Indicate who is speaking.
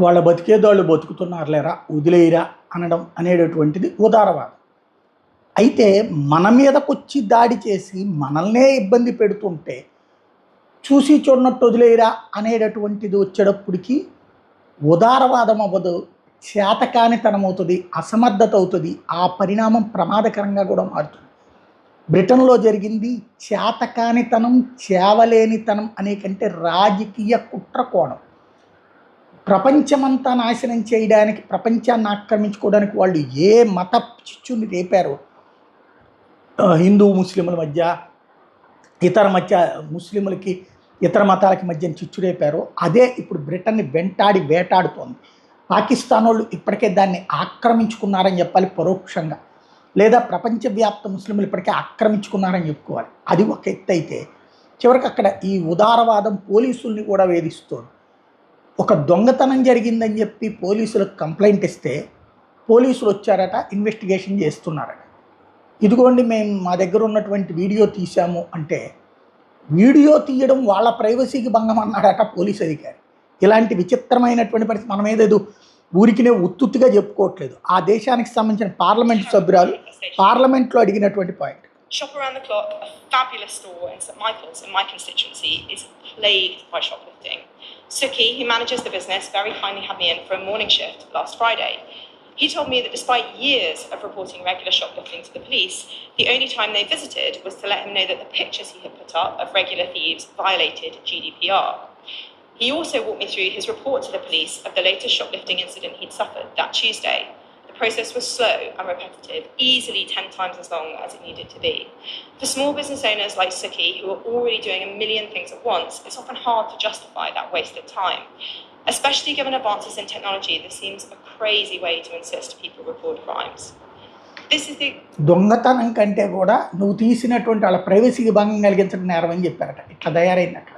Speaker 1: వాళ్ళ బతికేదోళ్ళు బతుకుతున్నారులేరా వదిలేయరా అనడం అనేటటువంటిది ఉదారవాదం. అయితే మన మీదకొచ్చి దాడి చేసి మనల్నే ఇబ్బంది పెడుతుంటే చూసి చూడనట్టు వదిలేయరా అనేటటువంటిది వచ్చేటప్పటికి ఉదారవాదం అవ్వదు, చేతకానితనం అవుతుంది, అసమర్థత అవుతుంది. ఆ పరిణామం ప్రమాదకరంగా కూడా మారుతుంది. బ్రిటన్లో జరిగింది చేతకానితనం, చేవలేనితనం అనే కంటే రాజకీయ కుట్ర కోణం. ప్రపంచమంతా నాశనం చేయడానికి, ప్రపంచాన్ని ఆక్రమించుకోవడానికి వాళ్ళు ఏ మత చిచ్చుని రేపారో, హిందూ ముస్లింల మధ్య, ఇతర మధ్య, ముస్లింలకి ఇతర మతాలకి మధ్య చిచ్చు రేపారో అదే ఇప్పుడు బ్రిటన్ని వెంటాడి వేటాడుతోంది. పాకిస్తాన్ వాళ్ళు ఇప్పటికే దాన్ని ఆక్రమించుకున్నారని చెప్పాలి పరోక్షంగా, లేదా ప్రపంచవ్యాప్త ముస్లింలు ఇప్పటికే ఆక్రమించుకున్నారని చెప్పుకోవాలి. అది ఒక ఎత్తు అయితే, చివరికి అక్కడ ఈ ఉదారవాదం పోలీసుల్ని కూడా వేధిస్తోంది. ఒక దొంగతనం జరిగిందని చెప్పి పోలీసులకు కంప్లైంట్ ఇస్తే పోలీసులు వచ్చారట, ఇన్వెస్టిగేషన్ చేస్తున్నారట. ఇదిగోండి మేము మా దగ్గర ఉన్నటువంటి వీడియో తీసాము అంటే, వీడియో తీయడం వాళ్ళ ప్రైవసీకి భంగం అన్నాడట పోలీస్ అధికారి. ఇలాంటి విచిత్రమైనటువంటి పరిస్థితి మనం ఏదేదో ఊరికినే ఉత్తుత్తుగా చెప్పుకోవట్లేదు. ఆ దేశానికి సంబంధించిన పార్లమెంట్ సభ్యురాలు పార్లమెంట్లో అడిగినటువంటి point.
Speaker 2: Shop around the clock, a fabulous store in St Michael's in my constituency, is plagued by shoplifting. Suki, who manages the business, very kindly had me in for a morning shift last Friday. He told me that despite years of reporting regular shoplifting to the police, the only time they visited was to let him know that the pictures he had put up of regular thieves violated GDPR. He also walked me through his report to the police of the latest shoplifting incident he'd suffered that Tuesday. The process was slow and repetitive, easily 10 times as long as it needed to be. For small business owners like Suki, who are already doing a million things at once, it's often hard to justify that wasted time. Especially given advances in technology, this seems a crazy way to insist people report crimes. This is the
Speaker 1: దొంగతనం కంటే కూడా నువ్వు తీసినటువంటి వాళ్ళ ప్రైవసీకి భంగం కలిగించడం నేరం అని చెప్పారట. ఇట్లా తయారైంది అక్కడ.